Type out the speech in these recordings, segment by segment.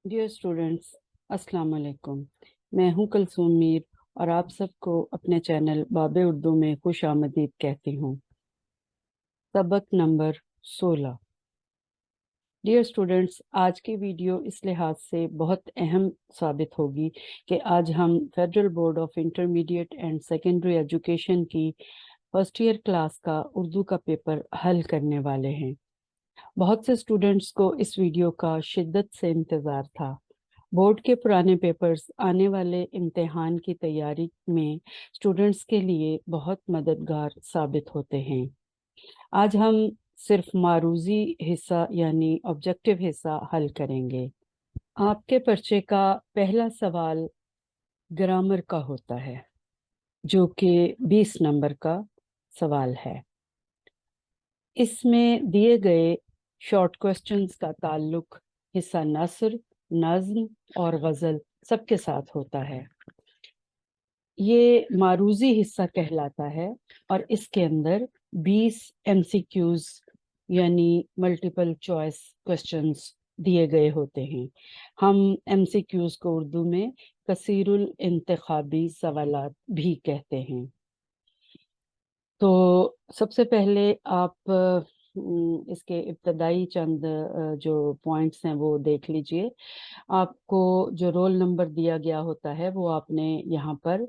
Dear students, अस्सलाम वालेकुम। मैं हूं कलसूम मीर और आप सबको अपने चैनल बाबे उर्दू में खुश आमदीद कहती हूं। सबक नंबर 16। डियर स्टूडेंट्स, आज की वीडियो इस लिहाज से बहुत अहम साबित होगी कि आज हम federal board of intermediate and secondary education की फर्स्ट ईयर क्लास का उर्दू का पेपर हल करने वाले हैं। बहुत से स्टूडेंट्स को इस वीडियो का शिद्दत से इंतज़ार था। बोर्ड के पुराने पेपर्स आने वाले इम्तिहान की तैयारी में स्टूडेंट्स के लिए बहुत मददगार साबित होते हैं। आज हम सिर्फ मारूजी हिस्सा यानी ऑब्जेक्टिव हिस्सा हल करेंगे। आपके पर्चे का पहला सवाल ग्रामर का होता है, जो कि 20 नंबर का सवाल है। इसमें दिए गए शॉर्ट क्वेश्चंस का ताल्लुक हिस्सा नस्र, नज्म और गज़ल सबके साथ होता है। ये मारूजी हिस्सा कहलाता है और इसके अंदर 20 MCQs यानी मल्टीपल चॉइस क्वेश्चंस दिए गए होते हैं। हम MCQs को उर्दू में कसीरुल इंतखाबी सवालात भी कहते हैं। तो सबसे पहले आप इसके इब्तदाई चंद जो पॉइंट्स हैं वो देख लीजिए। आपको जो रोल नंबर दिया गया होता है वो आपने यहाँ पर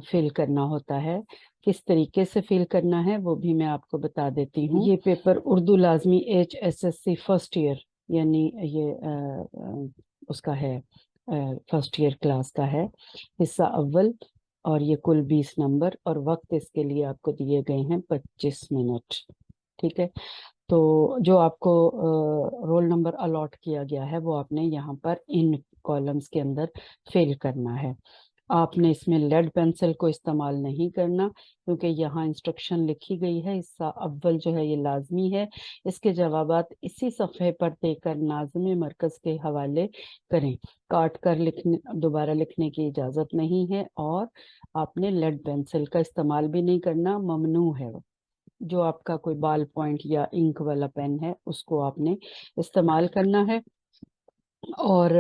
फिल करना होता है। किस तरीके से फिल करना है वो भी मैं आपको बता देती हूँ। ये पेपर उर्दू लाजमी HSSC फर्स्ट ईयर यानी ये उसका है, फर्स्ट ईयर क्लास का है, हिस्सा अव्वल। और ये कुल 20 नंबर और वक्त इसके लिए आपको दिए गए हैं 25 मिनट। ठीक है, तो जो आपको रोल नंबर अलॉट किया गया है वो आपने यहाँ पर इन कॉलम्स के अंदर फिल करना है। आपने इसमें लेड पेंसिल को इस्तेमाल नहीं करना, क्योंकि यहाँ इंस्ट्रक्शन लिखी गई है। हिस्सा अव्वल जो है ये लाजमी है। इसके जवाबात इसी सफ़े पर देकर नाज़िम मरकज़ के हवाले करें। काट कर लिखने, दोबारा लिखने की इजाज़त नहीं है और आपने लेड पेंसिल का इस्तेमाल भी नहीं करना, ममनू है। जो आपका कोई बाल पॉइंट या इंक वाला पेन है उसको आपने इस्तेमाल करना है और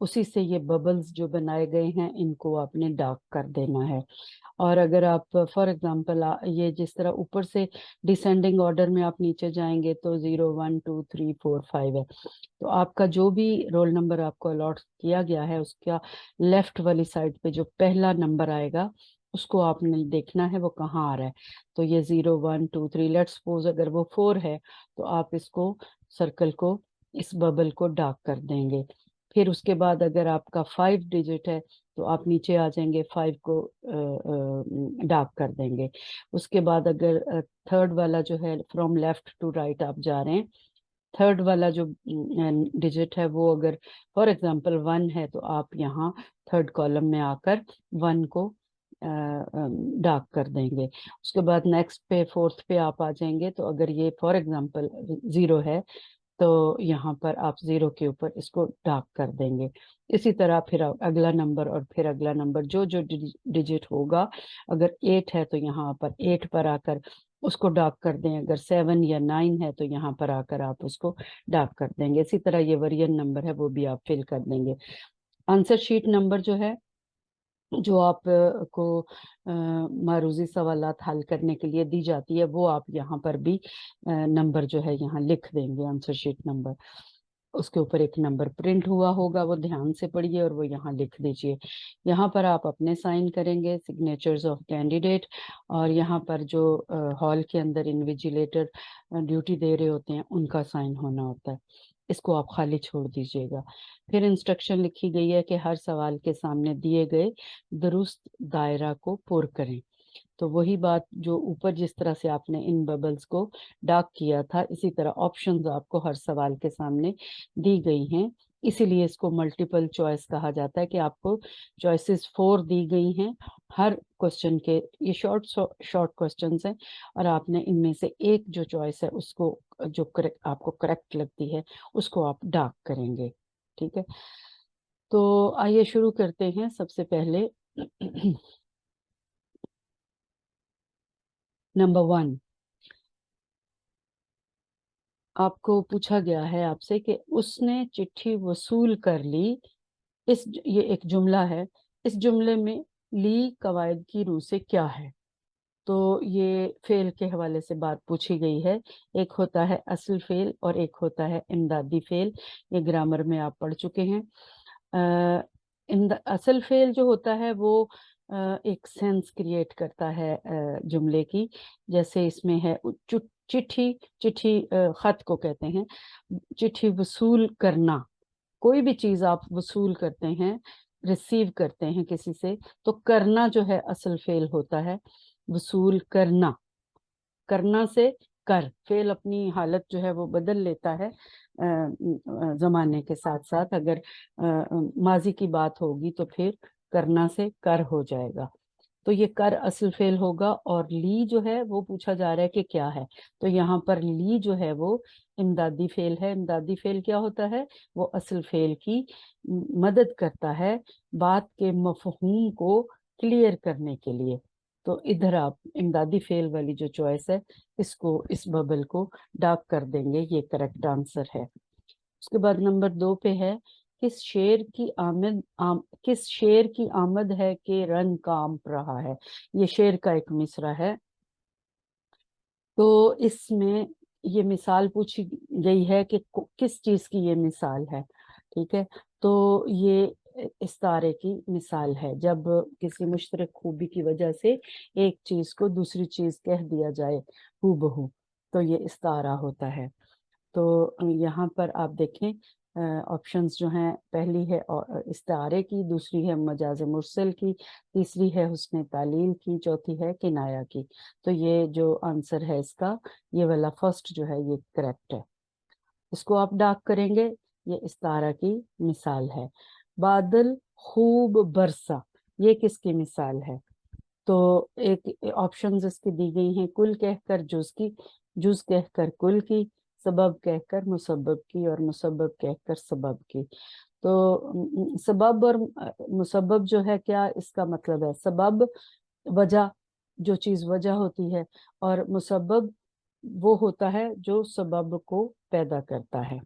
उसी से ये बबल्स जो बनाए गए हैं इनको आपने डार्क कर देना है। और अगर आप फॉर एग्जांपल ये जिस तरह ऊपर से डिसेंडिंग ऑर्डर में आप नीचे जाएंगे तो 0 1 2 3 4 5 है, तो आपका जो भी रोल नंबर आपको अलॉट किया गया है उसका लेफ्ट वाली साइड पे जो पहला नंबर आएगा उसको आपने देखना है वो कहाँ आ रहा है। तो ये 0 1 2 3, लेट्स सपोज अगर वो 4 है तो आप इसको सर्कल को, इस बबल को डार्क कर देंगे। फिर उसके बाद अगर आपका 5 डिजिट है तो आप नीचे आ जाएंगे, 5 को डार्क कर देंगे। उसके बाद अगर थर्ड वाला जो है, फ्रॉम लेफ्ट टू राइट आप जा रहे हैं, थर्ड वाला जो डिजिट है वो अगर फॉर एग्जांपल 1 है तो आप यहाँ थर्ड कॉलम में आकर 1 को डार्क कर देंगे। उसके बाद नेक्स्ट पे, फोर्थ पे आप आ जाएंगे, तो अगर ये फॉर एग्जांपल 0 है तो यहाँ पर आप 0 के ऊपर इसको डार्क कर देंगे। इसी तरह फिर अगला नंबर और फिर अगला नंबर, जो जो डिजिट होगा, अगर 8 है तो यहाँ पर 8 पर आकर उसको डार्क कर दें। अगर 7 या 9 है तो यहाँ पर आकर आप उसको डार्क कर देंगे। इसी तरह ये वरियन नंबर है वो भी आप फिल कर देंगे। आंसर शीट नंबर जो है, जो आप को मारूजी सवालात हल करने के लिए दी जाती है, वो आप यहाँ पर भी नंबर जो है यहाँ लिख देंगे, आंसर शीट नंबर। उसके ऊपर एक नंबर प्रिंट हुआ होगा, वो ध्यान से पढ़िए और वो यहाँ लिख दीजिए। यहाँ पर आप अपने साइन करेंगे, सिग्नेचर्स ऑफ कैंडिडेट, और यहाँ पर जो हॉल के अंदर इन्विजिलेटर ड्यूटी दे रहे होते हैं उनका साइन होना होता है। इसको आप खाली छोड़ दीजिएगा। फिर इंस्ट्रक्शन लिखी गई है कि हर सवाल के सामने दिए गए दुरुस्त दायरा को पुर करें। तो वही बात जो ऊपर जिस तरह से आपने इन बबल्स को डार्क किया था, इसी तरह ऑप्शंस आपको हर सवाल के सामने दी गई हैं। इसीलिए इसको मल्टीपल चॉइस कहा जाता है कि आपको चॉइसेस 4 दी गई हैं हर क्वेश्चन के। ये शॉर्ट शॉर्ट क्वेश्चंस हैं और आपने इनमें से एक जो चॉइस है उसको, जो करेक्ट आपको करेक्ट लगती है, उसको आप डार्क करेंगे। ठीक है, तो आइए शुरू करते हैं। सबसे पहले नंबर 1, आपको पूछा गया है आपसे कि उसने चिट्ठी वसूल कर ली, ये एक जुमला है, इस जुमले में ली कवायद की रूह से क्या है? तो ये फेल के हवाले से बात पूछी गई है। एक होता है असल फेल और एक होता है इमदादी फेल। ये ग्रामर में आप पढ़ चुके हैं। असल फेल जो होता है वो एक सेंस क्रिएट करता है जुमले की। जैसे इसमें है चिट्ठी, चिट्ठी खत को कहते हैं। चिट्ठी वसूल करना, कोई भी चीज आप वसूल करते हैं, रिसीव करते हैं किसी से, तो करना जो है असल फेल होता है। वसूल करना, करना से कर, फेल अपनी हालत जो है वो बदल लेता है जमाने के साथ साथ। अगर माजी की बात होगी तो फिर करना से कर हो जाएगा। तो ये कर असल फेल होगा। और ली जो है वो पूछा जा रहा है कि क्या है, तो यहाँ पर ली जो है वो इमदादी फेल है। इमदादी फेल क्या होता है? वो असल फेल की मदद करता है बात के मफहूम को क्लियर करने के लिए। तो इधर आप इमदादी फेल वाली जो चॉइस है, इसको, इस बबल को डार्क कर देंगे, ये करेक्ट आंसर है। उसके बाद नंबर 2 पे है, किस शेर की आमद है कि रन कांप रहा है? ये शेर का एक मिसरा है। तो इसमें ये मिसाल पूछी गई है कि किस चीज की ये मिसाल है। ठीक है, तो ये इस्तारे की मिसाल है, जब किसी मुश्तरक खूबी की वजह से एक चीज को दूसरी चीज कह दिया जाए हूबहू, तो ये इस्तारा होता है। तो यहाँ पर आप देखें ऑप्शंस जो हैं, पहली है इस्तारे की, दूसरी है मजाज मुरसल की, तीसरी है हुस्न तालील की, चौथी है किनाया की। तो ये जो आंसर है इसका, ये वाला फर्स्ट जो है ये करेक्ट है। इसको आप डार्क करेंगे, ये इस्तारा की मिसाल है। बादल खूब बरसा, ये किसकी मिसाल है? तो एक ऑप्शंस इसकी दी गई हैं, कुल कहकर जुज की, जुज कहकर कुल की, सबब कहकर मुसब्बब की, और मुसब्बब कहकर सबब की। तो सबब और मुसब्बब जो है, क्या इसका मतलब है? सबब वजह, जो चीज वजह होती है, और मुसब्बब वो होता है जो सबब को पैदा करता है।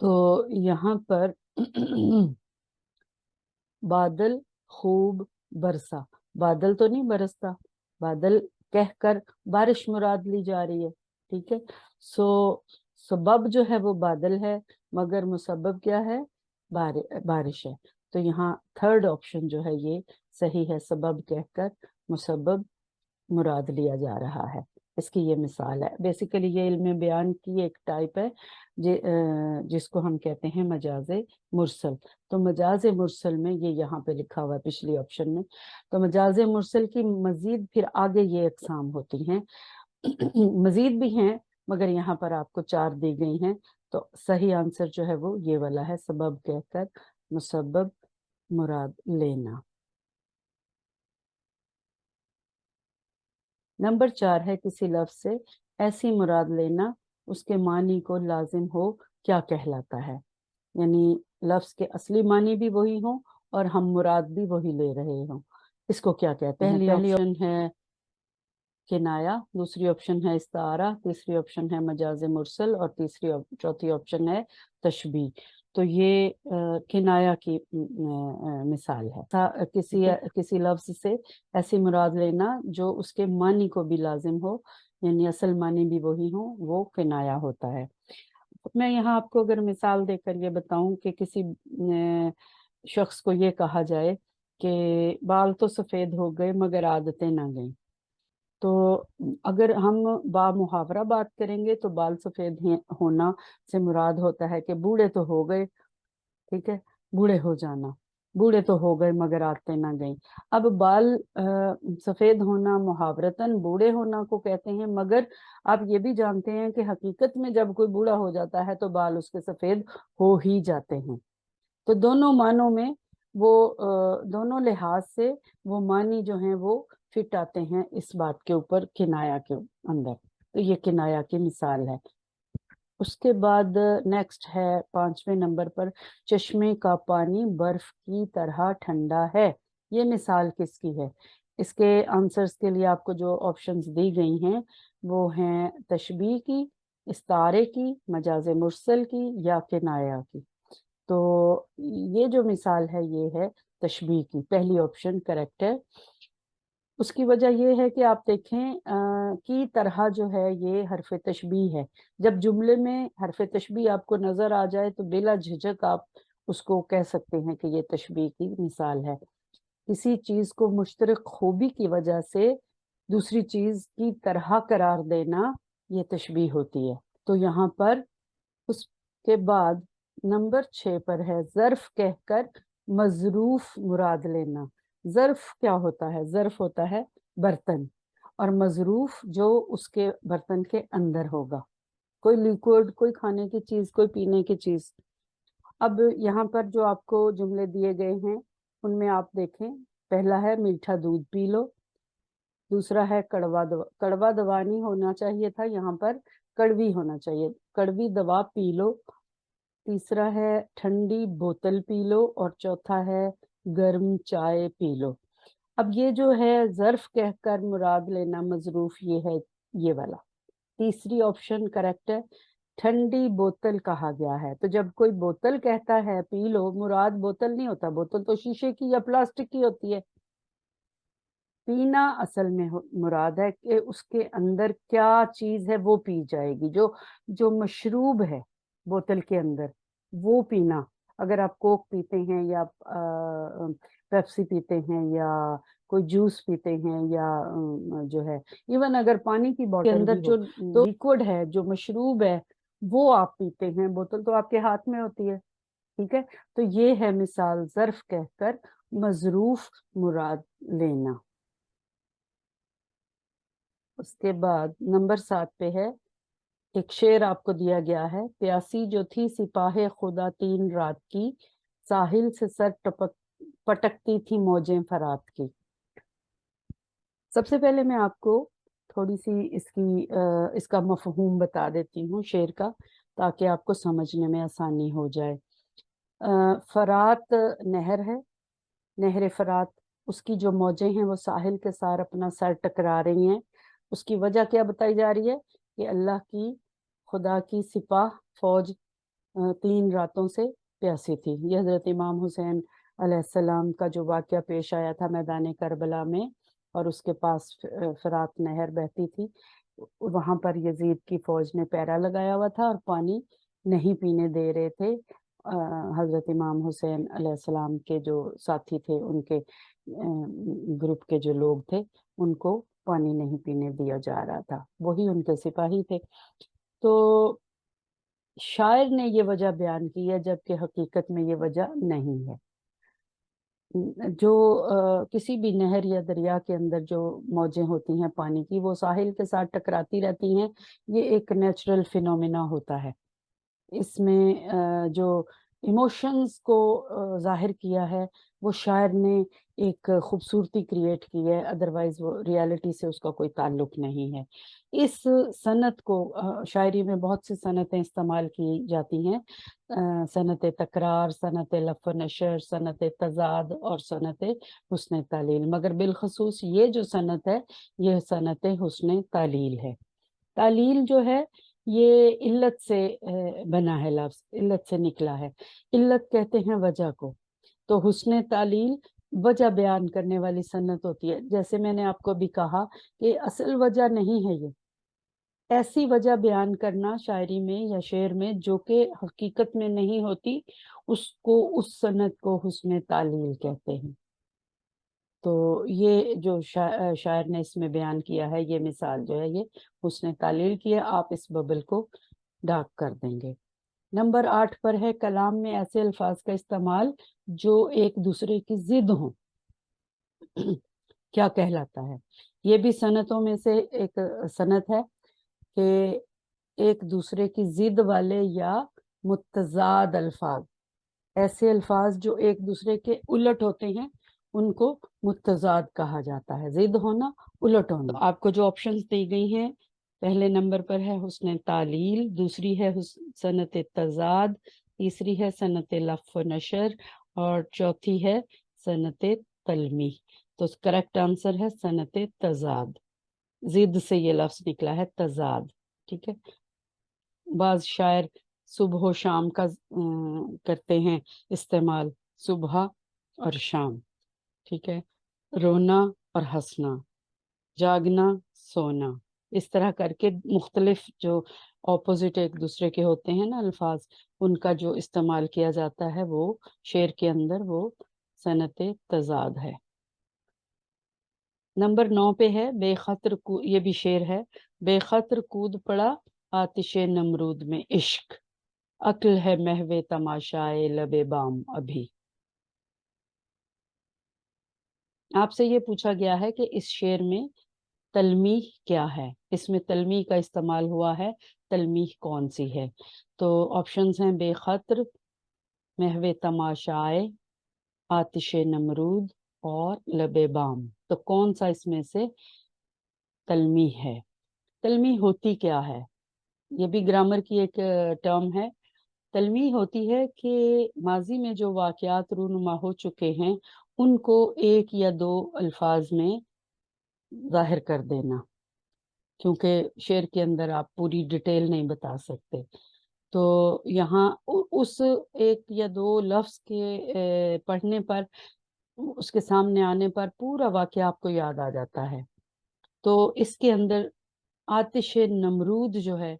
तो यहाँ पर बादल खूब बरसा, बादल तो नहीं बरसता, बादल कहकर बारिश मुराद ली जा रही है। ठीक है, सो सबब जो है वो बादल है, मगर मुसब्बब क्या है? बारिश है। तो यहाँ थर्ड ऑप्शन जो है ये सही है, सबब कहकर मुसब्बब मुराद लिया जा रहा है। इसकी ये मिसाल है। बेसिकली ये इल्म बयान की एक टाइप है जिसको हम कहते हैं मजाजे मुरसल। तो मजाजे मुरसल में ये यहाँ पे लिखा हुआ है पिछली ऑप्शन में। तो मजाजे मुरसल की मजीद फिर आगे ये अकसाम होती हैं, मजीद भी हैं, मगर यहाँ पर आपको 4 दी गई हैं। तो सही आंसर जो है वो ये वाला है, सबब कहकर मुसब्बब मुराद लेना। नंबर 4 है, किसी लफ्ज से ऐसी मुराद लेना उसके मानी को लाजिम हो क्या कहलाता है? यानी लफ्ज के असली मानी भी वही हो और हम मुराद भी वही ले रहे हों, इसको क्या कहते हैं? पहली ऑप्शन है किनाया, दूसरी ऑप्शन है इस्तारा, तीसरी ऑप्शन है मजाज मुरसल, और चौथी ऑप्शन है तशबीह। तो ये किनाया की मिसाल है। किसी लफ्ज से ऐसी मुराद लेना जो उसके मानी को भी लाजिम हो, यानी असल मानी भी वही हो, वो किनाया होता है। मैं यहाँ आपको अगर मिसाल देकर ये बताऊं कि किसी शख्स को ये कहा जाए कि बाल तो सफेद हो गए मगर आदतें ना गई, तो अगर हम बा मुहावरा बात करेंगे तो बाल सफेद होना से मुराद होता है कि बूढ़े तो हो गए, ठीक है, बूढ़े हो जाना, बूढ़े तो हो गए मगर आदतें ना गई। अब बाल सफेद होना मुहावरतन बूढ़े होना को कहते हैं, मगर आप ये भी जानते हैं कि हकीकत में जब कोई बूढ़ा हो जाता है तो बाल उसके सफेद हो ही जाते हैं। तो दोनों मानों में वो दोनों लिहाज से वो मानी जो हैं वो फिट आते हैं इस बात के ऊपर, किनाया के अंदर। तो ये किनाया की मिसाल है। उसके बाद नेक्स्ट है 5वें नंबर पर, चश्मे का पानी बर्फ की तरह ठंडा है, ये मिसाल किसकी है? इसके आंसर्स के लिए आपको जो ऑप्शंस दी गई हैं وہ ہیں تشبیہ کی، استعارے کی، مجاز مرسل کی یا کنایا کی۔ تو یہ جو مثال ہے یہ ہے تشبیہ کی، پہلی آپشن کریکٹ ہے۔ اس کی وجہ یہ ہے کہ آپ دیکھیں کی طرح جو ہے یہ حرف تشبیہ ہے۔ جب جملے میں حرف تشبیہ آپ کو نظر آ جائے تو بلا جھجک آپ اس کو کہہ سکتے ہیں کہ یہ تشبیہ کی مثال ہے۔ کسی چیز کو مشترک خوبی کی وجہ سے دوسری چیز کی طرح قرار دینا یہ تشبیہ ہوتی ہے۔ تو یہاں پر اس کے بعد نمبر 6 پر ہے ظرف کہہ کر مظروف مراد لینا۔ ظرف کیا ہوتا ہے؟ ظرف ہوتا ہے برتن، اور مظروف جو اس کے برتن کے اندر ہوگا، کوئی لیکوڈ، کوئی کھانے کی چیز، کوئی پینے کی چیز۔ اب یہاں پر جو آپ کو جملے دیے گئے ہیں ان میں آپ دیکھیں، پہلا ہے میٹھا دودھ پی لو، دوسرا ہے کڑوا دوا نہیں ہونا چاہیے تھا، یہاں پر کڑوی ہونا چاہیے، کڑوی دوا پی لو، تیسرا ہے ٹھنڈی بوتل پی لو، اور چوتھا ہے گرم چائے پی لو۔ اب یہ جو ہے ظرف کہہ کر مراد لینا مظروف، یہ ہے یہ والا، تیسری آپشن کریکٹ ہے۔ ٹھنڈی بوتل کہا گیا ہے، تو جب کوئی بوتل کہتا ہے پی لو، مراد بوتل نہیں ہوتا، بوتل تو شیشے کی یا پلاسٹک کی ہوتی ہے۔ پینا اصل میں مراد ہے کہ اس کے اندر کیا چیز ہے وہ پی جائے گی، جو مشروب ہے بوتل کے اندر وہ پینا۔ اگر آپ کوک پیتے ہیں یا پیپسی پیتے ہیں یا کوئی جوس پیتے ہیں یا جو ہے ایون اگر پانی کی بوتل کے اندر جو لیکوڈ ہے، جو مشروب ہے وہ آپ پیتے ہیں، بوتل تو آپ کے ہاتھ میں ہوتی ہے، ٹھیک ہے۔ تو یہ ہے مثال ظرف کہہ کر مظروف مراد لینا۔ اس کے بعد نمبر 7 پہ ہے ایک شعر آپ کو دیا گیا ہے، پیاسی جو تھی سپاہ خدا 3 رات کی، ساحل سے سر پٹکتی تھی موجیں فرات کی۔ سب سے پہلے میں آپ کو تھوڑی سی اس کا مفہوم بتا دیتی ہوں شعر کا، تاکہ آپ کو سمجھنے میں آسانی ہو جائے۔ فرات نہر ہے، نہر فرات، اس کی جو موجیں ہیں وہ ساحل کے ساتھ اپنا سر ٹکرا رہی ہیں۔ اس کی وجہ کیا بتائی جا رہی ہے کہ اللہ کی، خدا کی سپاہ فوج 3 راتوں سے پیاسی تھی۔ یہ حضرت امام حسین علیہ السلام کا جو واقعہ پیش آیا تھا میدان کربلا میں، اور اس کے پاس فرات نہر بہتی تھی، وہاں پر یزید کی فوج نے پہرا لگایا ہوا تھا اور پانی نہیں پینے دے رہے تھے۔ حضرت امام حسین علیہ السلام کے جو ساتھی تھے، ان کے گروپ کے جو لوگ تھے، ان کو پانی نہیں پینے دیا جا رہا تھا، وہی ان کے سپاہی تھے۔ تو شاعر نے یہ وجہ بیان کی ہے، جبکہ حقیقت میں یہ وجہ نہیں ہے۔ جو کسی بھی نہر یا دریا کے اندر جو موجیں ہوتی ہیں پانی کی، وہ ساحل کے ساتھ ٹکراتی رہتی ہیں، یہ ایک نیچرل فینومینا ہوتا ہے۔ اس میں جو ایموشنز کو ظاہر کیا ہے وہ شاعر نے ایک خوبصورتی کریٹ کی ہے، ادروائز وہ ریالٹی سے اس کا کوئی تعلق نہیں ہے۔ اس صنعت کو شاعری میں بہت سی صنعتیں استعمال کی جاتی ہیں، صنعت تکرار، صنعت لف و نشر، صنعت تضاد اور صنعت حسن تعلیل، مگر بالخصوص یہ جو صنعت ہے یہ صنعت حسن تعلیل ہے۔ تعلیل جو ہے یہ علت سے بنا ہے، لفظ علت سے نکلا ہے، علت کہتے ہیں وجہ کو، تو حسن تعلیل وجہ بیان کرنے والی صنعت ہوتی ہے۔ جیسے میں نے آپ کو بھی کہا کہ اصل وجہ نہیں ہے، یہ ایسی وجہ بیان کرنا شاعری میں یا شعر میں جو کہ حقیقت میں نہیں ہوتی، اس صنعت کو حسن تعلیل کہتے ہیں۔ تو یہ جو شاعر نے اس میں بیان کیا ہے، یہ مثال جو ہے یہ حسن تعلیل کی ہے، آپ اس ببل کو ڈارک کر دیں گے۔ نمبر 8 پر ہے کلام میں ایسے الفاظ کا استعمال جو ایک دوسرے کی ضد ہوں، کیا کہلاتا ہے؟ یہ بھی صنعتوں میں سے ایک صنعت ہے کہ ایک دوسرے کی ضد والے یا متضاد الفاظ، ایسے الفاظ جو ایک دوسرے کے الٹ ہوتے ہیں ان کو متضاد کہا جاتا ہے۔ ضد ہونا، الٹ ہونا۔ آپ کو جو آپشنز دی گئی ہیں، پہلے نمبر پر ہے حسن تعلیل، دوسری ہے صنعت تضاد، تیسری ہے صنعت لف و نشر، اور چوتھی ہے صنعت تلمیح۔ تو کریکٹ آنسر ہے صنعت تضاد۔ जिद से ये लफ्ज निकला है तजाद, ठीक है। बाज शायर सुबह व शाम का करते हैं इस्तेमाल, सुबह और शाम, ठीक है। रोना और हंसना, जागना, सोना, इस तरह करके मुख्तलिफ जो ऑपोजिट एक दूसरे के होते हैं ना अल्फाज, उनका जो इस्तेमाल किया जाता है वो शेर के अंदर वो सनत तजाद है। नंबर 9 पे है बेखतर ये भी शेर है। बेखतर कूद पड़ा आतिशे नमरूद में इश्क, अक्ल है महवे तमाशाए लबे बाम अभी। आपसे ये पूछा गया है कि इस शेर में तलमीह क्या है, इसमें तलमीह का इस्तेमाल हुआ है, तलमीह कौन सी है? तो ऑप्शंस हैं बेखतर, महवे तमाशाए, आतिशे नमरूद और लबे बाम। तो कौन सा इसमें से तलमीह है? तलमीह होती क्या है? ये भी ग्रामर की एक टर्म है। तलमीह होती है कि माजी में जो वाक़यात रूनुमा हो चुके हैं उनको एक या दो अल्फाज में जाहिर कर देना, क्योंकि शेर के अंदर आप पूरी डिटेल नहीं बता सकते। तो यहाँ उस एक या दो लफ्ज के पढ़ने पर, उसके सामने आने पर पूरा वाक़या आपको याद आ जाता है। तो इसके अंदर आतिश नमरूद जो है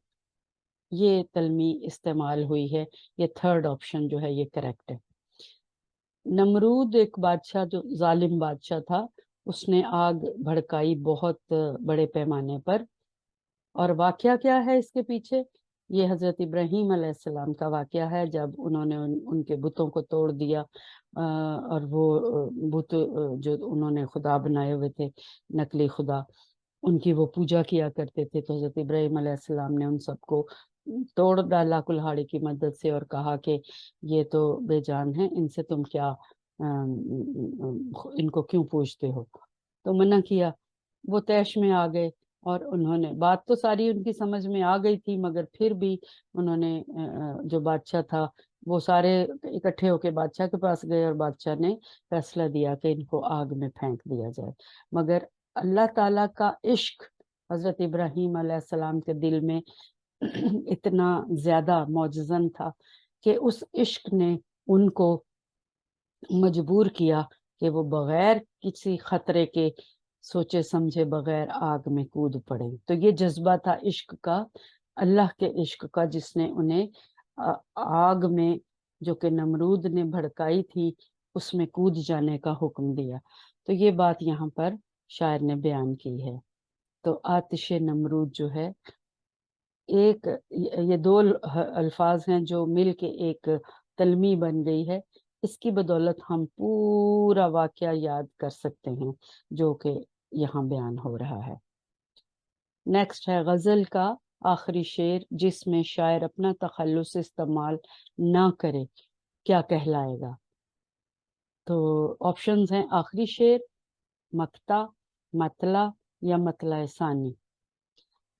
ये तलमी इस्तेमाल हुई है। ये थर्ड ऑप्शन जो है ये करेक्ट है। नमरूद एक बादशाह जो जालिम बादशाह था, उसने आग भड़काई बहुत बड़े पैमाने पर। और वाकया क्या है इसके पीछे? ये हजरत इब्राहीम अलैहिस्सलाम का वाकया है, जब उन्होंने उनके बुतों को तोड़ दिया और वो बुत जो उन्होंने खुदा बनाए हुए थे, नकली खुदा, उनकी वो पूजा किया करते थे। तो हजरत इब्राहीम अलैहिस्सलाम ने उन सबको तोड़ डाला कुल्हाड़ी की मदद से और कहा कि ये तो बेजान है, इनसे तुम क्या इनको क्यों पूजते हो? तो मना किया। वो तैश में आ गए और उन्होंने, बात तो सारी उनकी समझ में आ गई थी, मगर फिर भी उन्होंने जो बादशाह था वो सारे इकट्ठे होके बादशाह के पास गए और बादशाह ने फैसला दिया कि इनको आग में फेंक दिया जाए। मगर अल्लाह ताला का इश्क हजरत इब्राहीम अलैहिस्सलाम के दिल में इतना ज्यादा मौजज़न था कि उस इश्क ने उनको मजबूर किया कि वो बगैर किसी खतरे के, सोचे समझे बगैर आग में कूद पड़े। तो ये जज्बा था इश्क का, अल्लाह के इश्क का, जिसने उन्हें आग में जो कि नमरूद ने भड़काई थी उसमें कूद जाने का हुक्म दिया। तो ये बात यहाँ पर शायर ने बयान की है। तो आतिश नमरूद जो है, एक ये दो अल्फाज हैं जो मिल के एक तलमी बन गई है। इसकी बदौलत हम पूरा वाकया याद कर सकते हैं जो कि यहाँ बयान हो रहा है। नेक्स्ट है गजल का आखिरी शेर जिसमें शायर अपना तखल्लुस इस्तेमाल ना करे, क्या कहलाएगा? तो ऑप्शंस हैं आखिरी शेर, मक्ता, मतला या मतला सानी।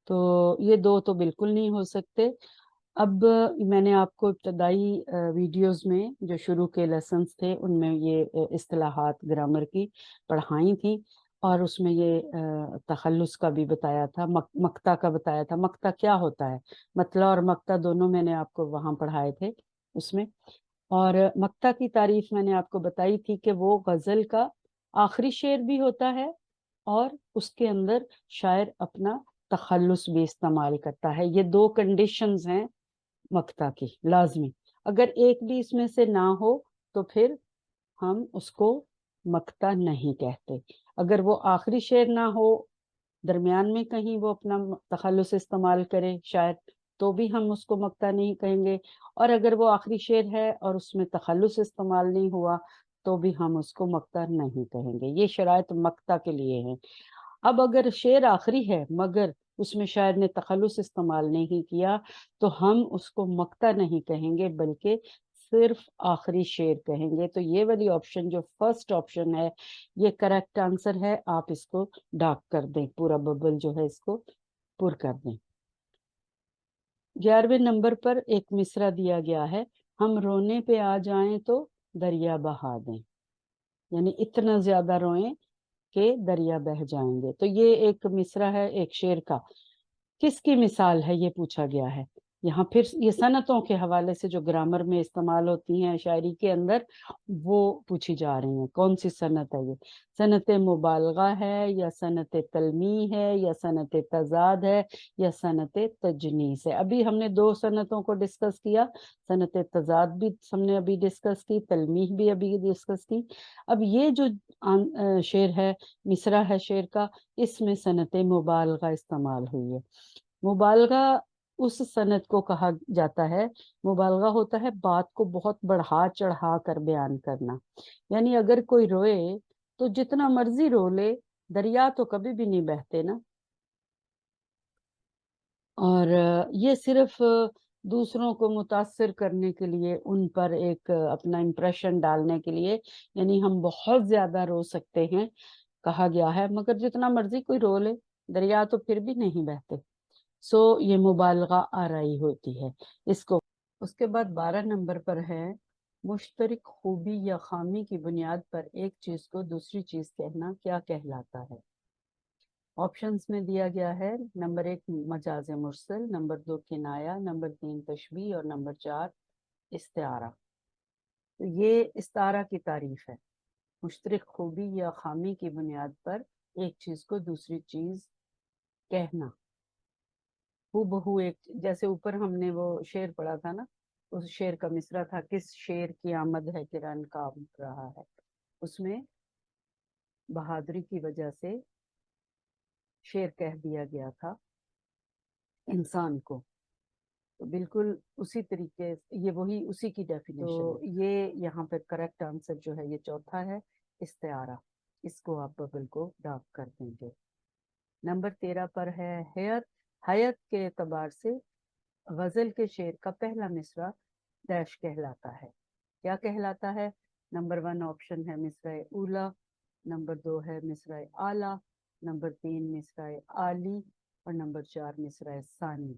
तो ये दो तो बिल्कुल नहीं हो सकते। अब मैंने आपको इब्तदाई वीडियोस में जो शुरू के लेसन्स थे उनमें ये इस्तिलाहात ग्रामर की पढ़ाई थी और उसमें ये तखल्लुस का भी बताया था, मक्ता का बताया था। मक्ता क्या होता है, मतला और मक्ता दोनों मैंने आपको वहाँ पढ़ाए थे उसमें। और मक्ता की तारीफ मैंने आपको बताई थी कि वो गज़ल का आखिरी शेर भी होता है और उसके अंदर शायर अपना तखल्लुस भी इस्तेमाल करता है। ये दो कंडीशंस हैं मक्ता की लाजमी। अगर एक भी इसमें से ना हो तो फिर हम उसको मक्ता नहीं कहते। अगर वो आखिरी शेर ना हो, दरमियान में कहीं वो अपना तखल्लुस इस्तेमाल करे शायद, तो भी हम उसको मक्ता नहीं कहेंगे। और अगर वो आखिरी शेर है और उसमें तखल्लुस इस्तेमाल नहीं हुआ तो भी हम उसको मक्ता नहीं कहेंगे। ये शराइत मक्ता के लिए है। अब अगर शेर आखिरी है मगर उसमें शायर ने तखल्लुस इस्तेमाल नहीं किया तो हम उसको मक्ता नहीं कहेंगे बल्कि सिर्फ आखिरी शेर कहेंगे। तो ये वाली ऑप्शन जो फर्स्ट ऑप्शन है ये करेक्ट आंसर है। आप इसको डार्क कर दें, पूरा बबल जो है इसको पुर कर दें। 11वें नंबर पर एक मिसरा दिया गया है, हम रोने पे आ जाएं तो दरिया बहा दें। यानी इतना ज्यादा रोएं کہ دریا بہ جائیں گے. تو یہ ایک مصرع ہے ایک شعر کا. کس کی مثال ہے یہ پوچھا گیا ہے. یہاں پھر یہ صنعتوں کے حوالے سے جو گرامر میں استعمال ہوتی ہیں شاعری کے اندر وہ پوچھی جا رہی ہیں. کون سی صنعت ہے یہ؟ صنعت مبالغہ ہے یا صنعت تلمیح ہے یا صنعت تضاد ہے یا صنعت تجنیس ہے؟ ابھی ہم نے 2 صنعتوں کو ڈسکس کیا. صنعت تضاد بھی ہم نے ابھی ڈسکس کی, تلمیح بھی ابھی ڈسکس کی. اب یہ جو شعر ہے مصرع ہے شعر کا, اس میں صنعت مبالغہ استعمال ہوئی ہے. مبالغہ اس صنعت کو کہا جاتا ہے. مبالغہ ہوتا ہے بات کو بہت بڑھا چڑھا کر بیان کرنا. یعنی اگر کوئی روئے تو جتنا مرضی رو لے, دریا تو کبھی بھی نہیں بہتے نا. اور یہ صرف دوسروں کو متاثر کرنے کے لیے, ان پر ایک اپنا امپریشن ڈالنے کے لیے, یعنی ہم بہت زیادہ رو سکتے ہیں کہا گیا ہے, مگر جتنا مرضی کوئی رو لے دریا تو پھر بھی نہیں بہتے. سو یہ مبالغہ آرائی ہوتی ہے اس کو. اس کے بعد 12 نمبر پر ہے مشترک خوبی یا خامی کی بنیاد پر ایک چیز کو دوسری چیز کہنا کیا کہلاتا ہے؟ آپشنز میں دیا گیا ہے. نمبر 1 مجاز مرسل, نمبر 2 کنایہ, نمبر 3 تشبیہ اور نمبر 4 استعارہ. تو یہ استعارہ کی تعریف ہے. مشترک خوبی یا خامی کی بنیاد پر ایک چیز کو دوسری چیز کہنا. ہو بہو ایک, جیسے اوپر ہم نے وہ شعر پڑھا تھا نا, اس شعر کا مصرع تھا کس شعر کی آمد ہے کہ رن کام رہا ہے. اس میں بہادری کی وجہ سے شعر کہہ دیا گیا تھا انسان کو. تو بالکل اسی طریقے یہ وہی اسی کی ڈیفینیشن. تو یہ یہاں پہ کریکٹ آنسر جو ہے یہ چوتھا ہے, استعارہ. اس کو آپ ببل کو ڈارک کر دیں گے. نمبر 13 پر ہے حیت کے اعتبار سے غزل کے شعر کا پہلا مصرع ڈیش کہلاتا ہے. کیا کہلاتا ہے؟ نمبر 1 آپشن ہے مصرع اولا, نمبر 2 ہے مصرع اعلیٰ, نمبر 3 مصرع عالی اور نمبر 4 مصرع ثانی.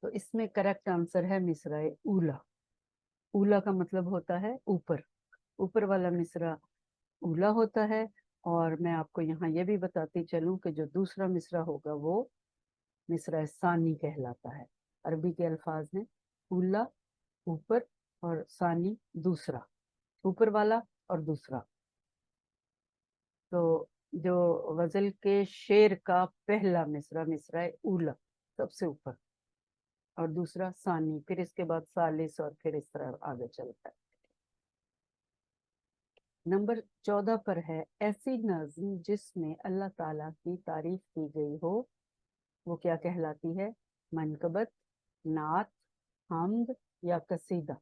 تو اس میں کریکٹ آنسر ہے مصرع اولا. اولا کا مطلب ہوتا ہے اوپر, اوپر والا مصرع اولا ہوتا ہے. اور میں آپ کو یہاں یہ بھی بتاتی چلوں کہ جو دوسرا مصرع ہوگا وہ مصرع ثانی کہلاتا ہے. عربی کے الفاظ ہیں اولا اوپر اور ثانی دوسرا, اوپر والا اور دوسرا. تو جو غزل کے شعر کا پہلا مصرع مصرع اولا سب سے اوپر, اور دوسرا ثانی, پھر اس کے بعد ثالث, اور پھر اس طرح آگے چلتا ہے. نمبر 14 پر ہے ایسی نظم جس میں اللہ تعالیٰ کی تعریف کی گئی ہو وہ کیا کہلاتی ہے؟ منقبت, نعت, حمد یا قصیدہ.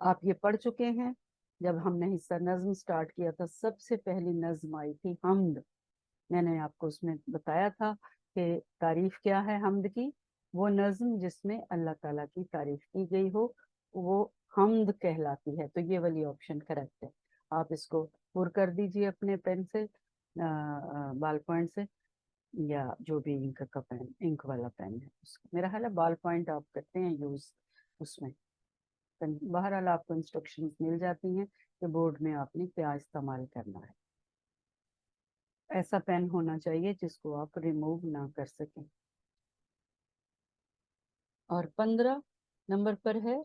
آپ یہ پڑھ چکے ہیں. جب ہم نے حصہ نظم سٹارٹ کیا تھا سب سے پہلی نظم آئی تھی حمد. میں نے آپ کو اس میں بتایا تھا کہ تعریف کیا ہے حمد کی. وہ نظم جس میں اللہ تعالیٰ کی تعریف کی گئی ہو وہ حمد کہلاتی ہے. تو یہ والی آپشن کریکٹ ہے. آپ اس کو پر کر دیجئے اپنے پین سے, بال پوائنٹ سے, یا جو بھی انک کا پین, انک والا پین ہے اس کا. میرا خیال ہے بال پوائنٹ آپ کرتے ہیں یوز اس میں. بہرحال آپ کو انسٹرکشنز مل جاتی ہیں کہ بورڈ میں آپ نے کیا استعمال کرنا ہے. ایسا پین ہونا چاہیے جس کو آپ ریموو نہ کر سکیں. اور 15 نمبر پر ہے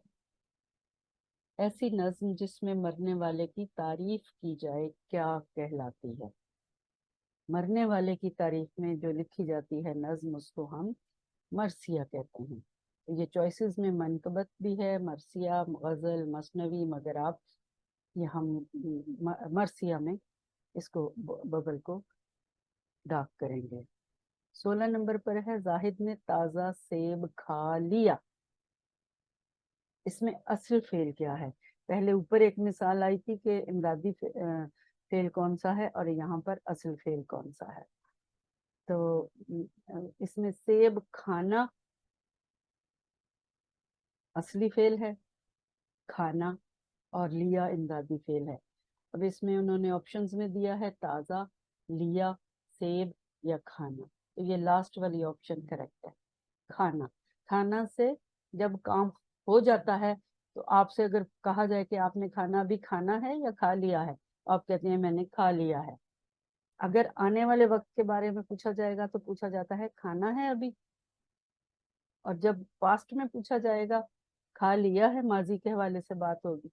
ایسی نظم جس میں مرنے والے کی تعریف کی جائے کیا کہلاتی ہے؟ مرنے والے کی تعریف میں جو لکھی جاتی ہے نظم اس کو ہم مرثیہ کہتے ہیں. یہ چوائسز میں منقبت بھی ہے, مرثیہ, غزل, مثنوی, مگر آپ یہ ہم مرثیہ میں اس کو ببل کو ڈارک کریں گے. 16 نمبر پر ہے زاہد نے تازہ سیب کھا لیا. اس میں اصل فعل کیا ہے؟ پہلے اوپر ایک مثال آئی تھی کہ امدادی فعل کون سا ہے, اور یہاں پر اصل فعل کون سا ہے. تو اس میں سیب کھانا اصلی فعل ہے, کھانا اور لیا امدادی فعل ہے. اب اس میں انہوں نے آپشنز میں دیا ہے تازہ, لیا, سیب یا کھانا. تو یہ لاسٹ والی آپشن کریکٹ ہے, کھانا. کھانا سے جب کام ہو جاتا ہے تو آپ سے اگر کہا جائے کہ آپ نے کھانا ابھی کھانا ہے یا کھا لیا ہے, آپ کہتے ہیں میں نے کھا لیا ہے. اگر آنے والے وقت کے بارے میں پوچھا جائے گا تو پوچھا جاتا ہے کھانا ہے ابھی. اور جب پاسٹ میں پوچھا جائے گا کھا لیا ہے، ماضی کے حوالے سے بات ہوگی،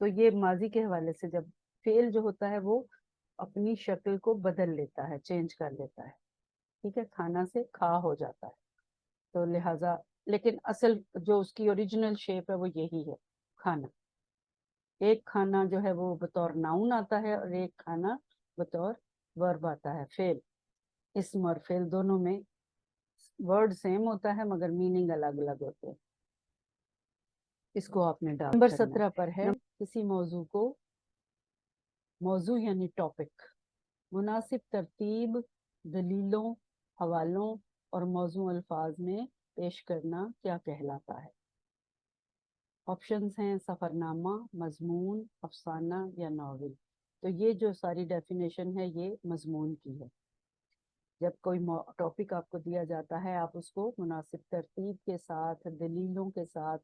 تو یہ ماضی کے حوالے سے جب فعل جو ہوتا ہے وہ اپنی شکل کو بدل لیتا ہے، چینج کر لیتا ہے. ٹھیک ہے، کھانا سے کھا ہو جاتا ہے. تو لہٰذا لیکن اصل جو اس کی اوریجنل شیپ ہے وہ یہی ہے، کھانا. ایک کھانا جو ہے وہ بطور ناؤن آتا ہے اور ایک کھانا بطور ورب آتا ہے، فعل. اسم اور فعل دونوں میں ورڈ سیم ہوتا ہے مگر میننگ الگ الگ ہوتے ہیں. اس کو آپ نے ڈال نمبر 17 پر ہے کسی موضوع کو، موضوع یعنی ٹاپک، مناسب ترتیب، دلیلوں، حوالوں اور موضوع الفاظ میں پیش کرنا کیا کہلاتا ہے؟ آپشنز ہیں سفر نامہ، مضمون، افسانہ یا ناول. تو یہ جو ساری ڈیفینیشن ہے یہ مضمون کی ہے. جب کوئی ٹاپک آپ کو دیا جاتا ہے آپ اس کو مناسب ترتیب کے ساتھ، دلیلوں کے ساتھ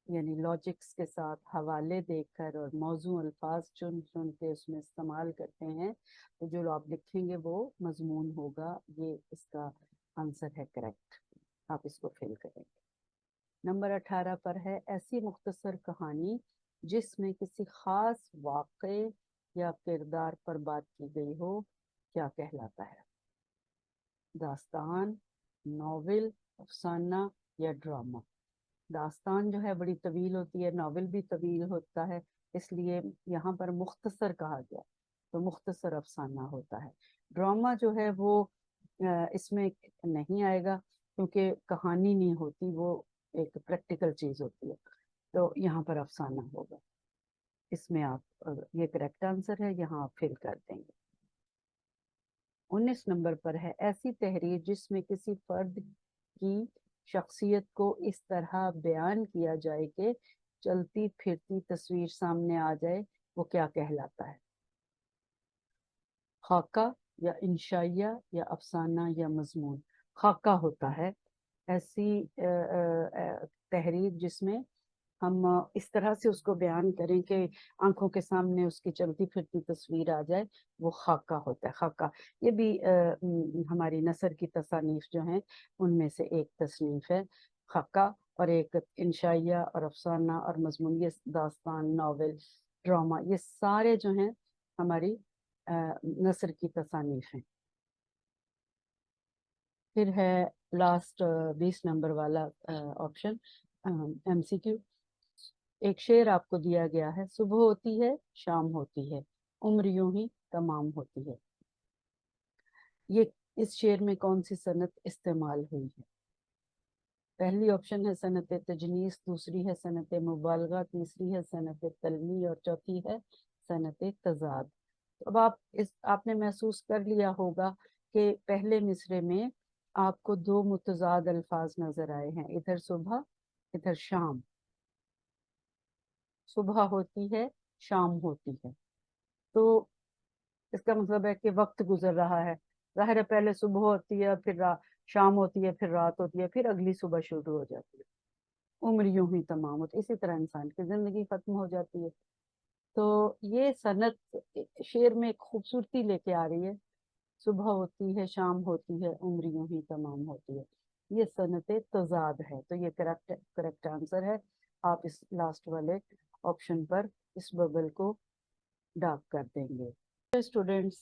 یعنی لاجکس کے ساتھ، حوالے دیکھ کر اور موضوع الفاظ چن چن کے اس میں استعمال کرتے ہیں، تو جو آپ لکھیں گے وہ مضمون ہوگا. یہ اس کا آنسر ہے کریکٹ. آپ اس کو فل کریں گے. نمبر 18 پر ہے ایسی مختصر کہانی جس میں کسی خاص واقعے یا کردار پر بات کی گئی ہو، کیا کہلاتا ہے؟ داستان، ناول، افسانہ یا ڈرامہ. داستان جو ہے بڑی طویل ہوتی ہے، ناول بھی طویل ہوتا ہے، اس لیے یہاں پر مختصر کہا گیا تو مختصر افسانہ ہوتا ہے. ڈرامہ جو ہے وہ اس میں نہیں آئے گا کیونکہ کہانی نہیں ہوتی، وہ ایک پریکٹیکل چیز ہوتی ہے، تو یہاں پر افسانہ ہوگا. اس میں آپ یہ کریکٹ آنسر ہے، یہاں آپ فل کر دیں گے. 19 نمبر پر ہے ایسی تحریر جس میں کسی فرد کی شخصیت کو اس طرح بیان کیا جائے کہ چلتی پھرتی تصویر سامنے آ جائے، وہ کیا کہلاتا ہے؟ خاکہ یا انشائیہ یا افسانہ یا مضمون. خاکہ ہوتا ہے ایسی تحریر جس میں ہم اس طرح سے اس کو بیان کریں کہ آنکھوں کے سامنے اس کی چلتی پھرتی تصویر آ جائے، وہ خاکہ ہوتا ہے. خاکہ یہ بھی ہماری نثر کی تصانیف جو ہیں ان میں سے ایک تصنیف ہے خاکہ. اور ایک انشائیہ اور افسانہ اور مضمون، یہ داستان، ناول، ڈرامہ، یہ سارے جو ہیں ہماری نثر کی تصانیف ہیں. پھر ہے لاسٹ 20 نمبر والا آپشن ایم سی کیو. ایک شعر آپ کو دیا گیا ہے، صبح ہوتی ہے شام ہوتی ہے عمر یوں ہی تمام ہوتی ہے. یہ اس شعر میں کون سی صنعت استعمال ہوئی ہے؟ پہلی آپشن ہے صنعت تجنیس، دوسری ہے صنعت مبالغہ، تیسری ہے صنعت تلمیع اور چوتھی ہے صنعت تضاد. اب آپ نے محسوس کر لیا ہوگا کہ پہلے مصرے میں آپ کو دو متضاد الفاظ نظر آئے ہیں، ادھر صبح ادھر شام. صبح ہوتی ہے شام ہوتی ہے، تو اس کا مطلب ہے کہ وقت گزر رہا ہے. ظاہر ہے پہلے صبح ہوتی ہے، پھر شام ہوتی ہے، پھر رات ہوتی ہے، پھر اگلی صبح شروع ہو جاتی ہے. عمر یوں ہی تمام ہوتی ہے، اسی طرح انسان کی زندگی ختم ہو جاتی ہے. تو یہ صنعت شعر میں ایک خوبصورتی لے کے آ رہی ہے، صبح ہوتی ہے شام ہوتی ہے عمر یوں ہی تمام ہوتی ہے. یہ صنعت تضاد ہے، تو یہ کریکٹ آنسر ہے. آپ اس لاسٹ والے آپشن پر اس ببل کو ڈارک کر دیں گے. اسٹوڈینٹس،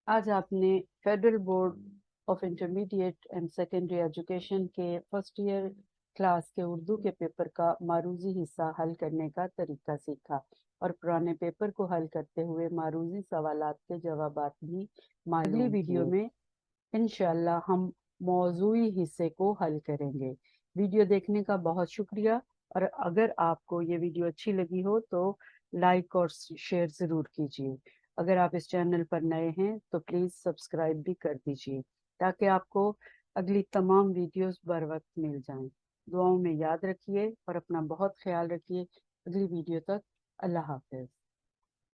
آج آپ نے federal board of intermediate and secondary education کے فرسٹ ایئر کلاس کے اردو کے پیپر کا معروضی حصہ حل کرنے کا طریقہ سیکھا اور پرانے پیپر کو حل کرتے ہوئے معروضی سوالات کے جوابات بھی معلوم. اگلی ویڈیو میں انشاءاللہ ہم موضوعی حصے کو حل کریں گے. ویڈیو دیکھنے کا بہت شکریہ، اور اگر آپ کو یہ ویڈیو اچھی لگی ہو تو لائک اور شیئر ضرور کیجیے. اگر آپ اس چینل پر نئے ہیں تو پلیز سبسکرائب بھی کر دیجیے تاکہ آپ کو اگلی تمام ویڈیوز بر وقت مل جائیں. دعاؤں میں یاد رکھیے اور اپنا بہت خیال رکھیے. اگلی ویڈیو تک اللہ حافظ.